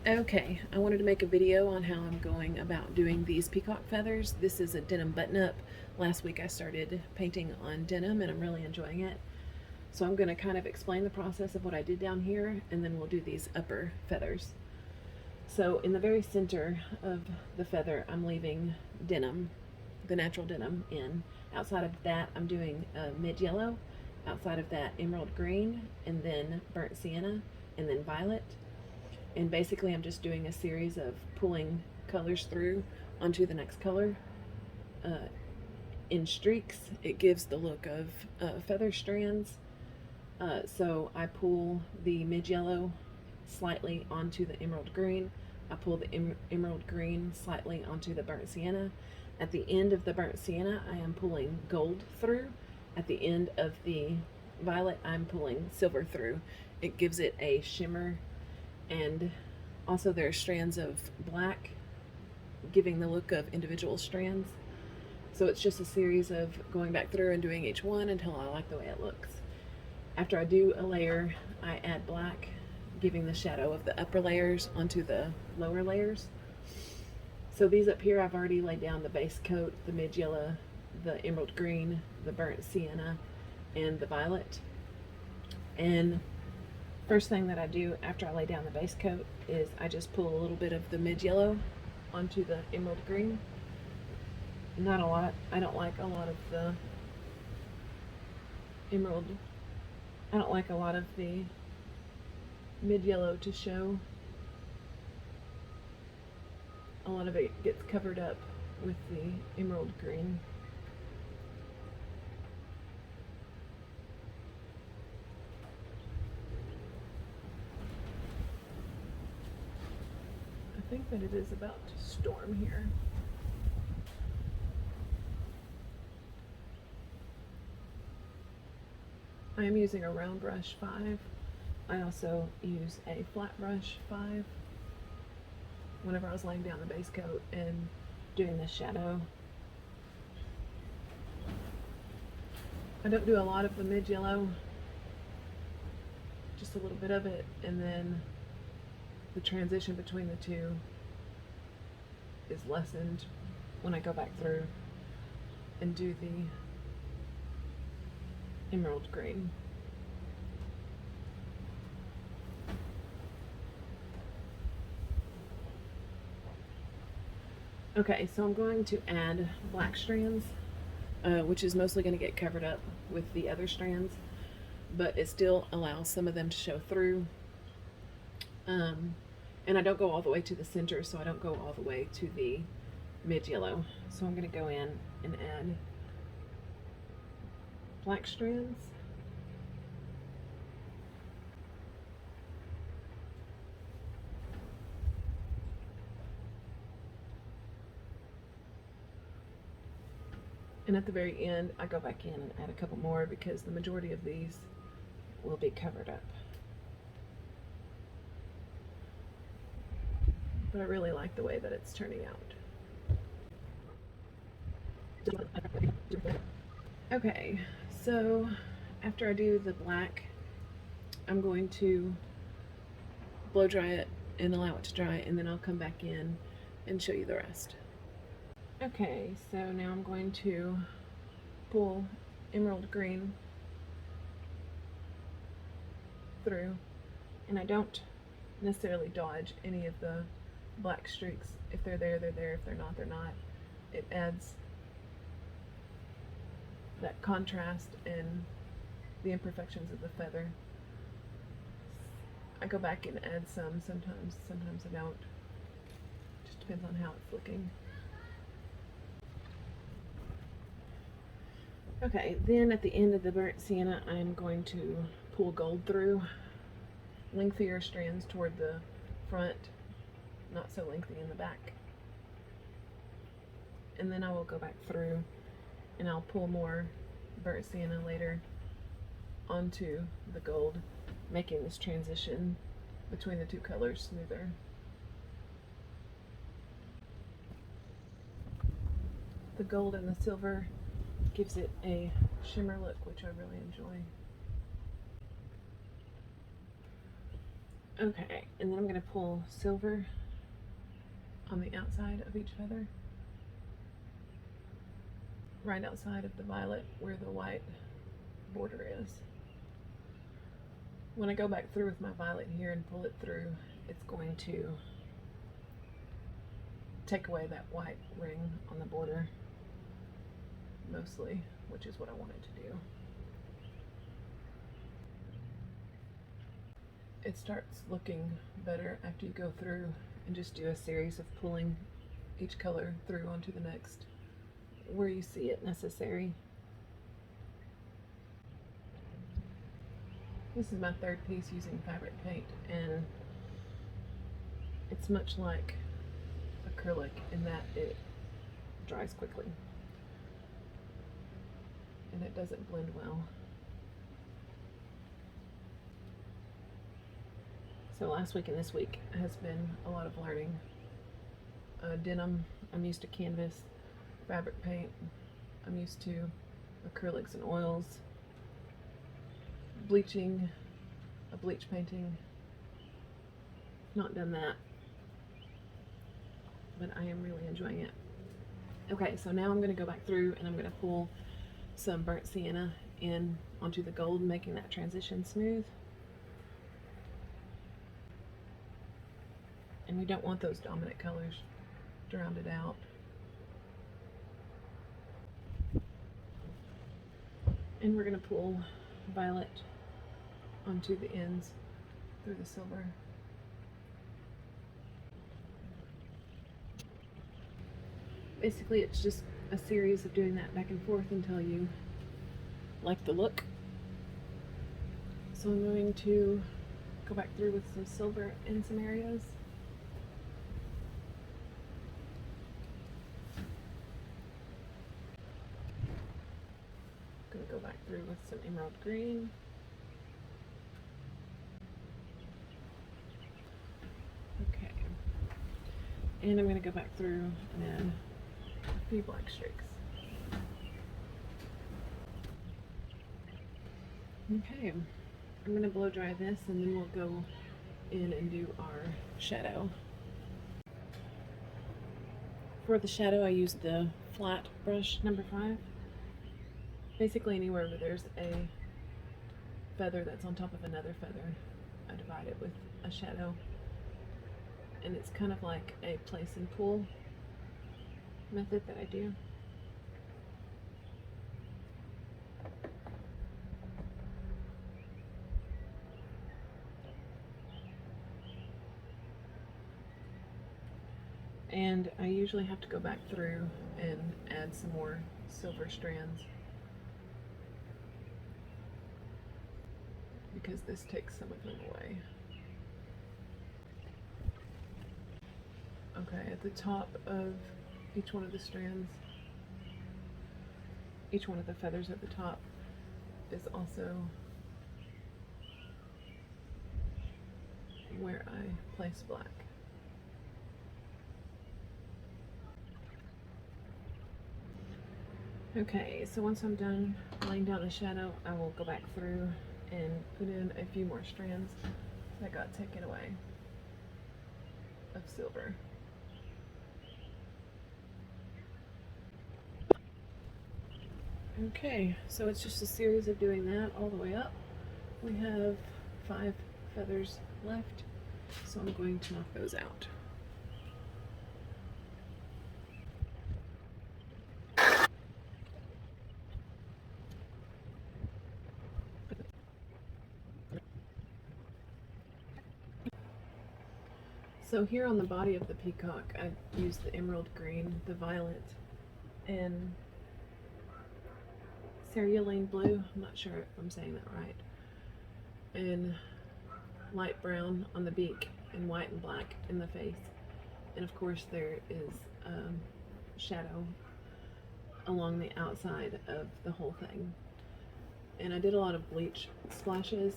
Okay, I wanted to make a video on how I'm going about doing these peacock feathers. This is a denim button-up. Last week I started painting on denim and I'm really enjoying it. So I'm going to kind of explain the process of what I did down here and then we'll do these upper feathers. So in the very center of the feather I'm leaving denim, the natural denim in. Outside of that I'm doing mid-yellow. Outside of that emerald green, and then burnt sienna, and then violet. And basically I'm just doing a series of pulling colors through onto the next color in streaks. It gives the look of feather strands. So I pull the mid-yellow slightly onto the emerald green. I pull the emerald green slightly onto the burnt sienna. At the end of the burnt sienna I am pulling gold through. At the end of the violet I'm pulling silver through. It gives it a shimmer, and also there are strands of black giving the look of individual strands. So it's just a series of going back through and doing each one until I like the way it looks. After I do a layer, I add black, giving the shadow of the upper layers onto the lower layers. So these up here I've already laid down the base coat, the mid-yellow, the emerald green, the burnt sienna, and the violet. And first thing that I do after I lay down the base coat is I just pull a little bit of the mid-yellow onto the emerald green. Not a lot. I don't like a lot of the emerald. I don't like a lot of the mid-yellow to show. A lot of it gets covered up with the emerald green. I think that it is about to storm here. I am using a round brush 5. I also use a flat brush 5 whenever I was laying down the base coat and doing the shadow. I don't do a lot of the mid-yellow, just a little bit of it, and then the transition between the two is lessened when I go back through and do the emerald green. Okay, so I'm going to add black strands, which is mostly going to get covered up with the other strands, but it still allows some of them to show through. And I don't go all the way to the center, so I don't go all the way to the mid-yellow. So I'm going to go in and add black strands. And at the very end, I go back in and add a couple more because the majority of these will be covered up. But I really like the way that it's turning out. Okay, so after I do the black, I'm going to blow dry it and allow it to dry, and then I'll come back in and show you the rest. Okay, so now I'm going to pull emerald green through, and I don't necessarily dodge any of the black streaks. If they're there, they're there. If they're not, they're not. It adds that contrast and the imperfections of the feather. I go back and add some sometimes I don't. Just depends on how it's looking. Okay, then at the end of the burnt sienna, I'm going to pull gold through. Lengthier strands toward the front, not so lengthy in the back. And then I will go back through and I'll pull more burnt sienna later onto the gold, making this transition between the two colors smoother. The gold and the silver gives it a shimmer look, which I really enjoy. Okay, and then I'm going to pull silver on the outside of each feather, right outside of the violet where the white border is. When I go back through with my violet here and pull it through, it's going to take away that white ring on the border mostly, which is what I wanted to do. It starts looking better after you go through and just do a series of pulling each color through onto the next where you see it necessary. This is my third piece using fabric paint, and it's much like acrylic in that it dries quickly and it doesn't blend well. So last week and this week has been a lot of learning. Denim, I'm used to canvas. Fabric paint, I'm used to acrylics and oils. Bleaching, a bleach painting, not done that, but I am really enjoying it. Okay, so now I'm going to go back through and I'm going to pull some burnt sienna in onto the gold, making that transition smooth. And we don't want those dominant colors to round it out. And we're going to pull violet onto the ends through the silver. Basically, it's just a series of doing that back and forth until you like the look. So I'm going to go back through with some silver in some areas. Going to go back through with some emerald green. Okay. And I'm going to go back through and add a few black streaks. Okay, I'm going to blow dry this and then we'll go in and do our shadow. For the shadow, I used the flat brush number 5. Basically anywhere where there's a feather that's on top of another feather, I divide it with a shadow. And it's kind of like a place and pull method that I do. And I usually have to go back through and add some more silver strands because this takes some of them away. Okay, at the top of each one of the strands, each one of the feathers at the top is also where I place black. Okay, so once I'm done laying down a shadow, I will go back through and put in a few more strands that got taken away of silver. Okay, so it's just a series of doing that all the way up. We have 5 feathers left, so I'm going to knock those out. So here on the body of the peacock, I used the emerald green, the violet, and cerulean blue, I'm not sure if I'm saying that right, and light brown on the beak, and white and black in the face. And of course there is shadow along the outside of the whole thing. And I did a lot of bleach splashes,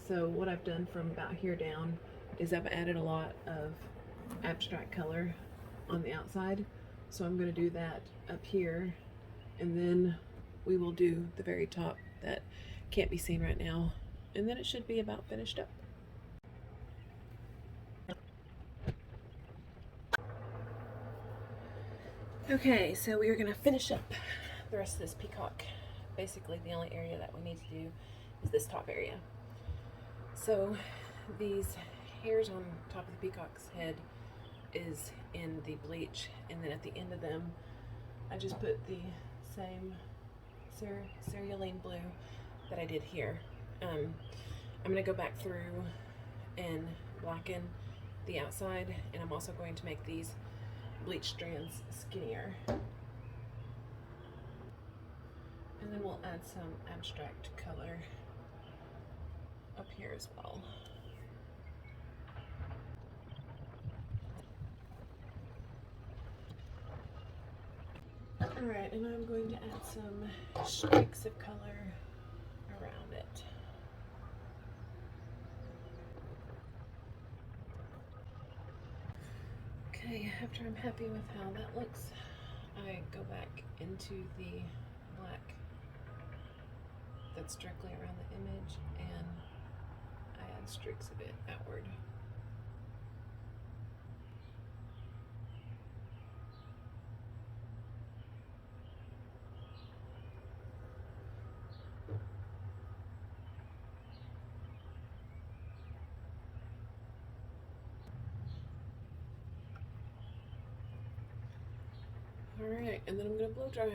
so what I've done from about here down is I've added a lot of abstract color on the outside. So I'm going to do that up here, and then we will do the very top that can't be seen right now, and then it should be about finished up. Okay, so we are going to finish up the rest of this peacock. Basically, the only area that we need to do is this top area. So these hairs on top of the peacock's head is in the bleach, and then at the end of them I just put the same cerulean blue that I did here. I'm going to go back through and blacken the outside, and I'm also going to make these bleach strands skinnier. And then we'll add some abstract color up here as well. Alright, and I'm going to add some streaks of color around it. Okay, after I'm happy with how that looks, I go back into the black that's directly around the image, and I add streaks of it outward. Alright, and then I'm going to blow dry